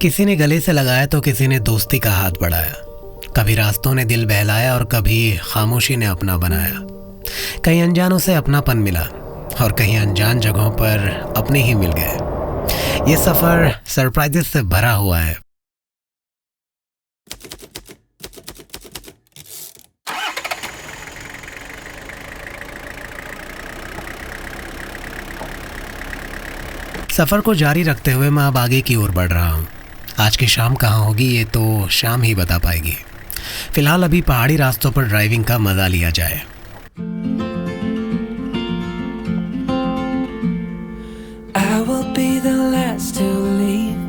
किसी ने गले से लगाया तो किसी ने दोस्ती का हाथ बढ़ाया। कभी रास्तों ने दिल बहलाया और कभी खामोशी ने अपना बनाया। कहीं अनजानों से अपनापन मिला और कहीं अनजान जगहों पर अपने ही मिल गए। ये सफर सरप्राइजेस से भरा हुआ है। सफर को जारी रखते हुए मैं अब आगे की ओर बढ़ रहा हूँ। आज की शाम कहाँ होगी ये तो शाम ही बता पाएगी। फिलहाल अभी पहाड़ी रास्तों पर ड्राइविंग का मजा लिया जाए। I will be the last to leave.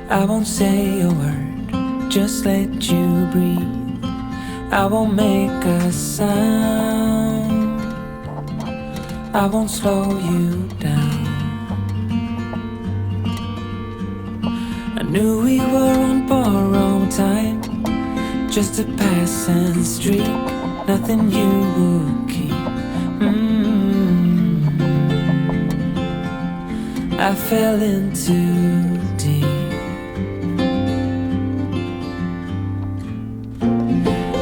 I won't say a word, just let you breathe. I won't make a sound. I won't slow you down. I knew we were on borrowed time, just a passing streak, nothing you would keep. I fell in too deep,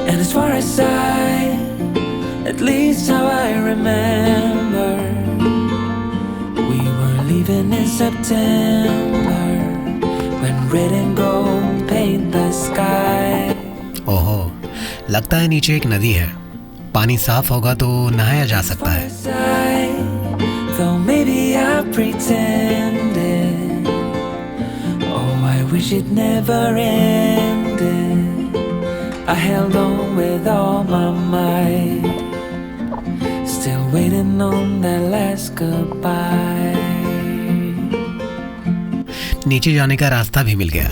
and as far as at least how I remember, we were leaving in September, when red and gold paint the sky. ओहो, लगता है नीचे एक नदी है। पानी साफ होगा तो नहाया जा सकता है। Though maybe I pretended, oh I wish it never ended. I held on with all my might, still waiting on that last goodbye. नीचे जाने का रास्ता भी मिल गया।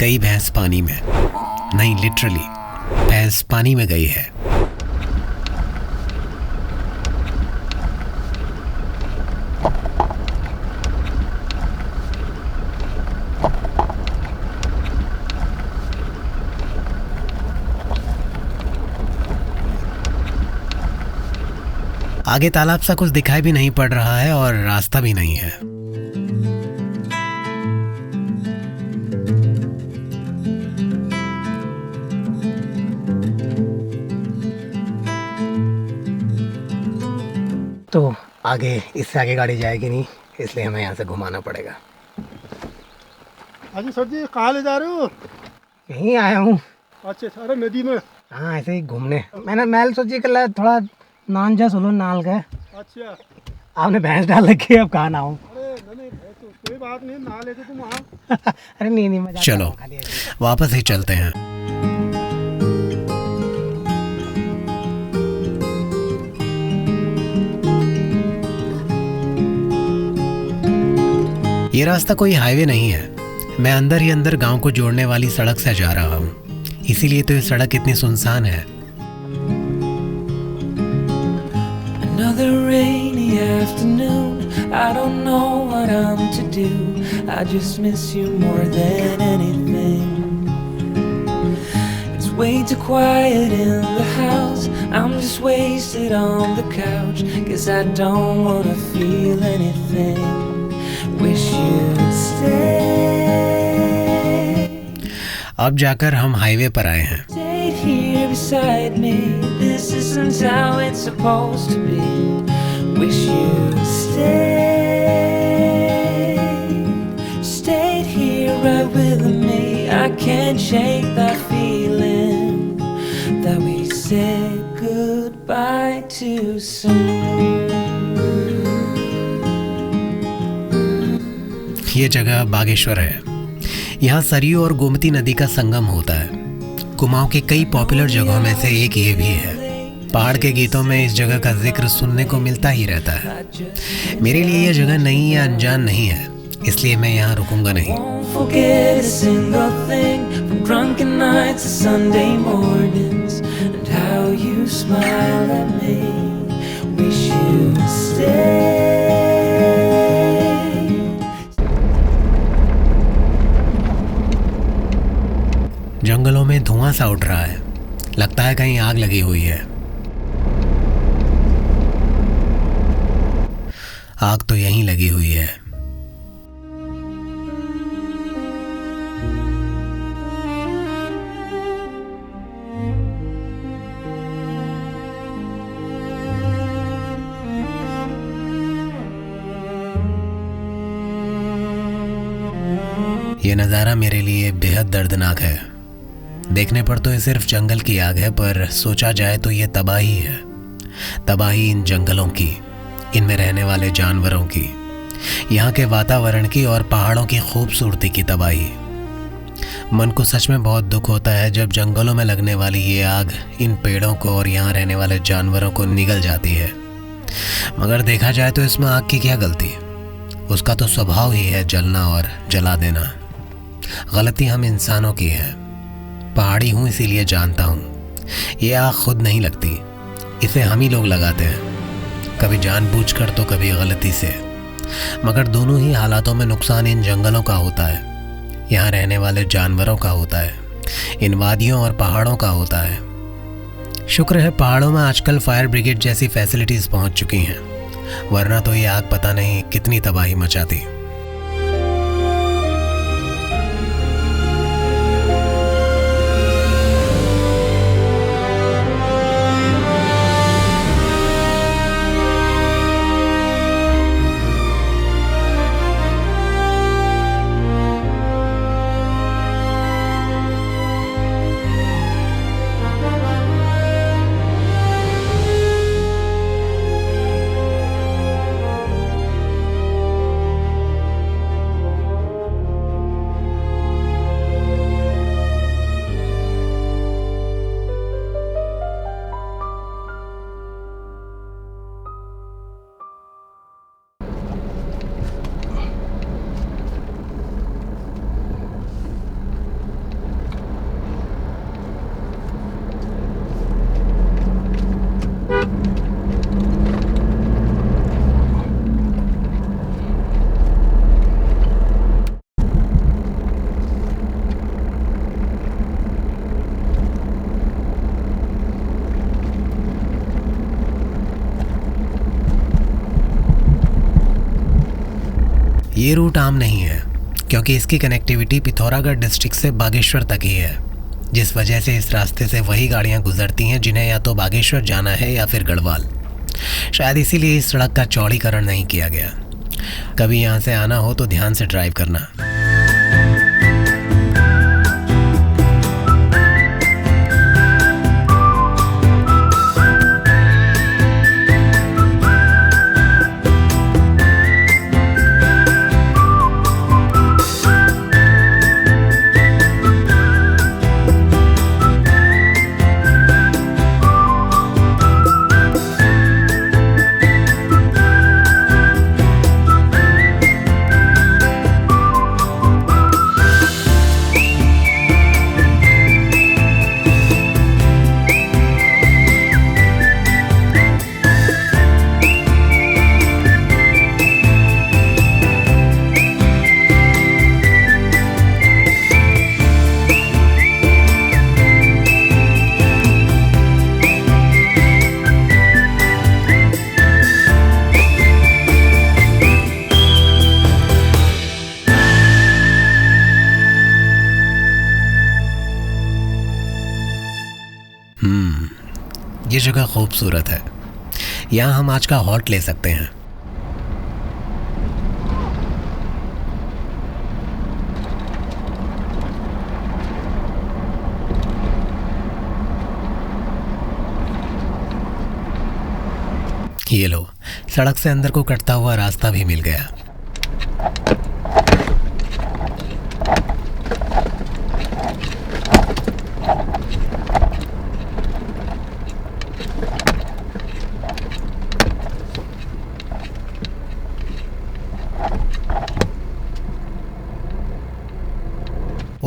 गई भैंस पानी में, नहीं लिटरली भैंस पानी में गई है। आगे तालाब सा कुछ दिखाई भी नहीं पड़ रहा है और रास्ता भी नहीं है। तो आगे इससे आगे गाड़ी जाएगी नहीं, इसलिए हमें यहाँ से घुमाना पड़ेगा। अजी सर जी कहाँ ले जा रहे हो? यहीं आया हूँ। अच्छा अरे नदी में? हाँ ऐसे ही घूमने। मैंने मैल सोची कर थोड़ा नान जा सोलो नाल का। अच्छा आपने भैंस डाल रखी है, अब कहाँ नहाऊं? अरे नहीं कोई बात नहीं, नहा लेते तुम वहाँ। अरे नहीं मजा। चलो वापस ही चलते हैं। ये रास्ता कोई हाईवे नहीं है। मैं अंदर ही अंदर गांव को जोड़ने वाली सड़क से जा रहा हूँ, इसीलिए तो ये सड़क इतनी सुनसान है। Another rainy afternoon, I don't know what I'm to do. I just miss you more than anything. It's way too quiet in the house. I'm just wasted on the couch, 'cause I don't wanna feel anything. Wish you'd stay. अब जाकर हम highway पर आए हैं। Stay here beside me. This isn't how it's supposed to be. Wish you'd stay. Stayed here right with me. I can't shake that feeling that we said goodbye too soon. ये जगह बागेश्वर है। यहाँ सरयू और गोमती नदी का संगम होता है। कुमाऊं के कई पॉपुलर जगहों में से एक ये भी है। पहाड़ के गीतों में इस जगह का जिक्र सुनने को मिलता ही रहता है। मेरे लिए यह जगह नई या अनजान नहीं है, इसलिए मैं यहाँ रुकूंगा नहीं। Won't forget a single thing, from drunken nights to Sunday mornings, and how you smile at me. Wish you'd stay. जंगलों में धुआं सा उठ रहा है, लगता है कहीं आग लगी हुई है। आग तो यहीं लगी हुई है। ये नज़ारा मेरे लिए बेहद दर्दनाक है। देखने पर तो ये सिर्फ जंगल की आग है, पर सोचा जाए तो ये तबाही है। तबाही इन जंगलों की, इनमें रहने वाले जानवरों की, यहाँ के वातावरण की और पहाड़ों की खूबसूरती की तबाही। मन को सच में बहुत दुख होता है जब जंगलों में लगने वाली ये आग इन पेड़ों को और यहाँ रहने वाले जानवरों को निगल जाती है। मगर देखा जाए तो इसमें आग की क्या गलती? उसका तो स्वभाव ही है जलना और जला देना। गलती हम इंसानों की है। पहाड़ी हूँ इसीलिए जानता हूँ, ये आग खुद नहीं लगती, इसे हम ही लोग लगाते हैं, कभी जानबूझकर तो कभी गलती से। मगर दोनों ही हालातों में नुकसान इन जंगलों का होता है, यहाँ रहने वाले जानवरों का होता है, इन वादियों और पहाड़ों का होता है। शुक्र है पहाड़ों में आजकल फायर ब्रिगेड जैसी फैसिलिटीज़ पहुँच चुकी हैं, वरना तो ये आग पता नहीं कितनी तबाही मचाती। ये रूट आम नहीं है, क्योंकि इसकी कनेक्टिविटी पिथौरागढ़ डिस्ट्रिक्ट से बागेश्वर तक ही है, जिस वजह से इस रास्ते से वही गाड़ियां गुजरती हैं जिन्हें या तो बागेश्वर जाना है या फिर गढ़वाल। शायद इसीलिए इस सड़क का चौड़ीकरण नहीं किया गया। कभी यहाँ से आना हो तो ध्यान से ड्राइव करना। ये जगह खूबसूरत है, यहाँ हम आज का हॉल्ट ले सकते हैं। ये लो, सड़क से अंदर को कटता हुआ रास्ता भी मिल गया।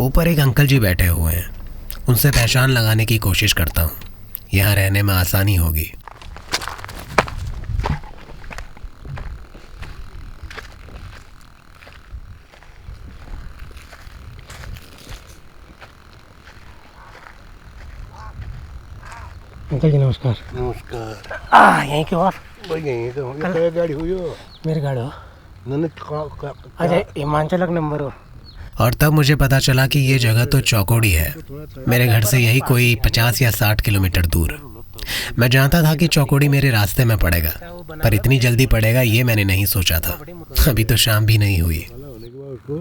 ऊपर एक अंकल जी बैठे हुए हैं, उनसे पहचान लगाने की कोशिश करता हूँ, यहाँ रहने में आसानी होगी। अंकल जी नमस्कार। नमस्कार। यहीं क्यों आप? भाई यहीं तो ये गाड़ी हुई हो मेरी गाड़ी हो? मैंने अच्छा हिमांचलक नंबर हो? और तब मुझे पता चला कि ये जगह तो चौकोड़ी है, मेरे घर से यही कोई 50 या 60 किलोमीटर दूर। मैं जानता था कि चौकोड़ी मेरे रास्ते में पड़ेगा, पर इतनी जल्दी पड़ेगा ये मैंने नहीं सोचा था। अभी तो शाम भी नहीं हुई। होने के बाद उसको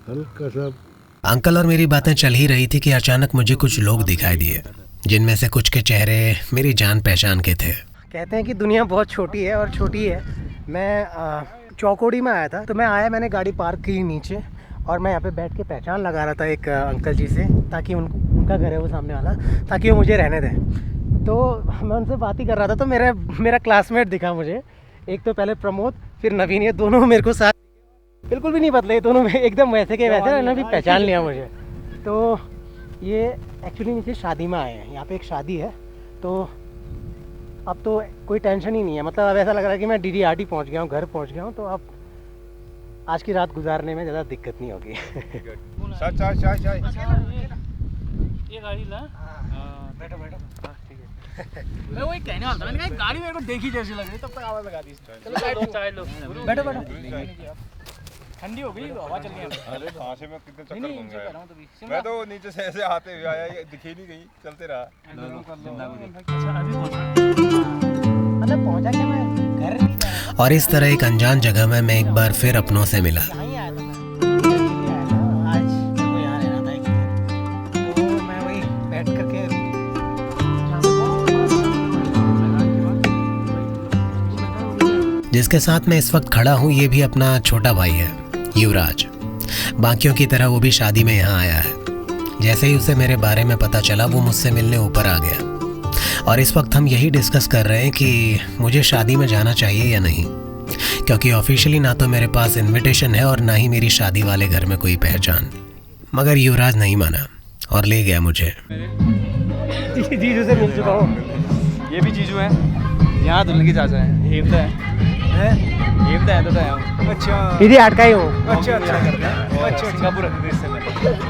हल्का सा अंकल और मेरी बातें चल ही रही थी कि अचानक मुझे कुछ लोग दिखाई दिए, जिनमें से कुछ के चेहरे मेरी जान पहचान के थे। कहते हैं कि दुनिया बहुत छोटी है और छोटी है। मैं चौकोड़ी में आया था, तो मैंने गाड़ी पार्क की नीचे और मैं यहाँ पे बैठ के पहचान लगा रहा था एक अंकल जी से, ताकि उनका घर है वो सामने वाला, ताकि वो मुझे रहने दें। तो मैं उनसे बात ही कर रहा था, तो मेरा क्लासमेट दिखा मुझे। एक तो पहले प्रमोद, फिर नवीन, ये दोनों मेरे को साथ बिल्कुल भी नहीं बदले, दोनों में एकदम वैसे के वैसे। इन्होंने भी पहचान लिया मुझे। तो ये एक्चुअली नीचे शादी में आए हैं, यहाँ पे एक शादी है। तो अब तो कोई टेंशन ही नहीं है, मतलब अब ऐसा लग रहा है कि मैं DDRT पहुँच गया हूँ, घर पहुँच गया हूँ। तो अब आज की रात गुजारने में ज़्यादा दिक्कत नहीं होगी। ये गाड़ी ला। बैठो बैठो। हाँ ठीक है। मैं वही कहने वाला था, मैंने कहा गाड़ी मेरे को देखी जैसी लग रही, तब तक आवाज लगा दी। चलो चाय लो। बैठो बैठो। ठंडी हो गई, हवा चल रही है। अरे कहाँ से मैं कितने चक्कर नहीं घूम नहीं, गया। कर रहा हूँ तभी। मैं तो नीचे से ऐसे आते हुए आया, ये दिखी नहीं गई, चलते रहा। अच्छा अभी पहुंचा। मतलब पहुँचा क्या, मैं घर नहीं जा रहा, और इस तरह एक अनजान जगह में मैं एक बार फिर अपनों से मिला। यहाँ ही आया था मैं। आज मेरे को यहाँ रहना था एक दिन, तो मैं वही बैठ करके जिसके साथ मैं इस वक्त खड़ा हूँ ये भी अपना छोटा भाई है, युवराज। बाकियों की तरह वो भी शादी में यहाँ आया है। जैसे ही उसे मेरे बारे में पता चला वो मुझसे मिलने ऊपर आ गया, और इस वक्त हम यही डिस्कस कर रहे हैं कि मुझे शादी में जाना चाहिए या नहीं, क्योंकि ऑफिशियली ना तो मेरे पास इनविटेशन है और ना ही मेरी शादी वाले घर में कोई पहचान। मगर युवराज नहीं माना और ले गया मुझे। जीजू से मिल चुका हूँ। ये भी जीजू है, यहाँ दुल्हन की चाचा है, हेमता है, हेमता है तो यहाँ। अच्छा दीदी अटका ही हूँ। अच्छा अच्छा करते हैं। अच्छा सिंगापुर रहते थे इससे पहले।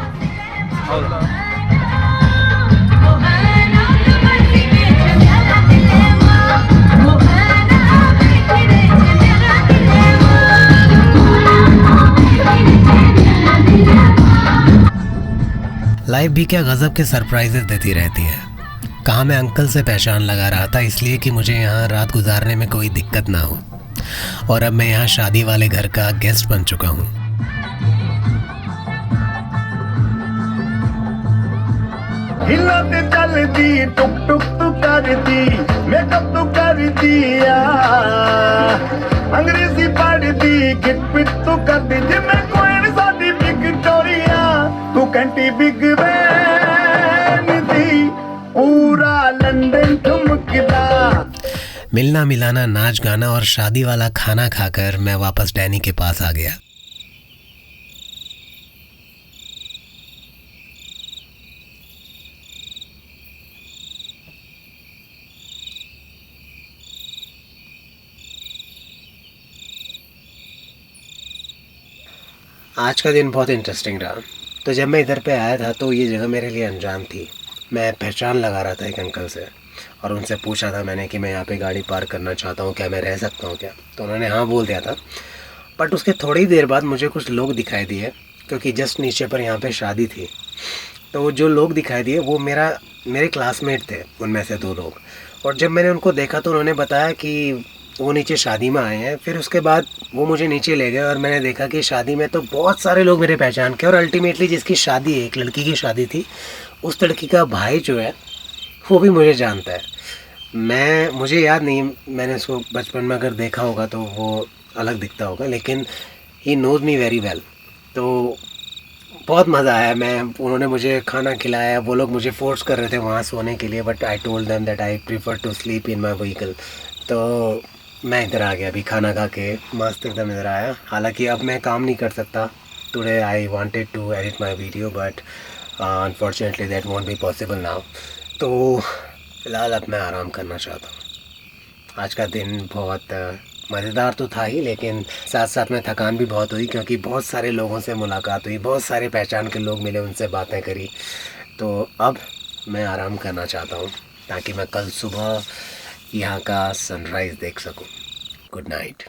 लाइफ भी क्या गजब के सरप्राइजेस देती रहती है। कहाँ मैं अंकल से पहचान लगा रहा था इसलिए कि मुझे यहाँ रात गुजारने में कोई दिक्कत ना हो, और अब मैं यहाँ शादी वाले घर का गेस्ट बन चुका हूँ। हिलते चलती टुक टुक तू करती मेकअप तू कर दिया अंग्रेजी पढ़ती गिट पिट तू करती जिम्मे कोई साडी विक्टोरिया तू कंटी बिग बैन दी पूरा लंदन ठुमकदा। मिलना मिलाना, नाच गाना और शादी वाला खाना खाकर मैं वापस डैनी के पास आ गया। आज का दिन बहुत इंटरेस्टिंग रहा। तो जब मैं इधर पे आया था तो ये जगह मेरे लिए अनजान थी। मैं पहचान लगा रहा था एक अंकल से, और उनसे पूछा था मैंने कि मैं यहाँ पे गाड़ी पार्क करना चाहता हूँ, क्या मैं रह सकता हूँ क्या? तो उन्होंने हाँ बोल दिया था। बट उसके थोड़ी देर बाद मुझे कुछ लोग दिखाई दिए, क्योंकि जस्ट नीचे पर यहाँ पे शादी थी। तो जो लोग दिखाई दिए वो मेरे क्लासमेट थे, उनमें से 2 लोग। और जब मैंने उनको देखा तो उन्होंने बताया कि वो नीचे शादी में आए हैं। फिर उसके बाद वो मुझे नीचे ले गए और मैंने देखा कि शादी में तो बहुत सारे लोग मेरे पहचान के, और अल्टीमेटली जिसकी शादी है, एक लड़की की शादी थी, उस लड़की का भाई जो है वो भी मुझे जानता है। मुझे याद नहीं, मैंने उसको बचपन में अगर देखा होगा तो वो अलग दिखता होगा, लेकिन he knows me very well. तो बहुत मज़ा आया। उन्होंने मुझे खाना खिलाया। वो लोग मुझे फोर्स कर रहे थे वहाँ सोने के लिए, but I told them that I prefer to sleep in my vehicle. तो मैं इधर आ गया, अभी खाना खा के मस्त एकदम इधर आया। हालांकि अब मैं काम नहीं कर सकता, today I wanted to edit my video but unfortunately that won't be possible now. तो फ़िलहाल अब मैं आराम करना चाहता हूँ। आज का दिन बहुत मज़ेदार तो था ही, लेकिन साथ साथ में थकान भी बहुत हुई क्योंकि बहुत सारे लोगों से मुलाकात हुई, बहुत सारे पहचान के लोग मिले, उनसे बातें करी। तो अब मैं आराम करना चाहता हूँ ताकि मैं कल सुबह यहाँ का सनराइज़ देख सकूँ। Good night.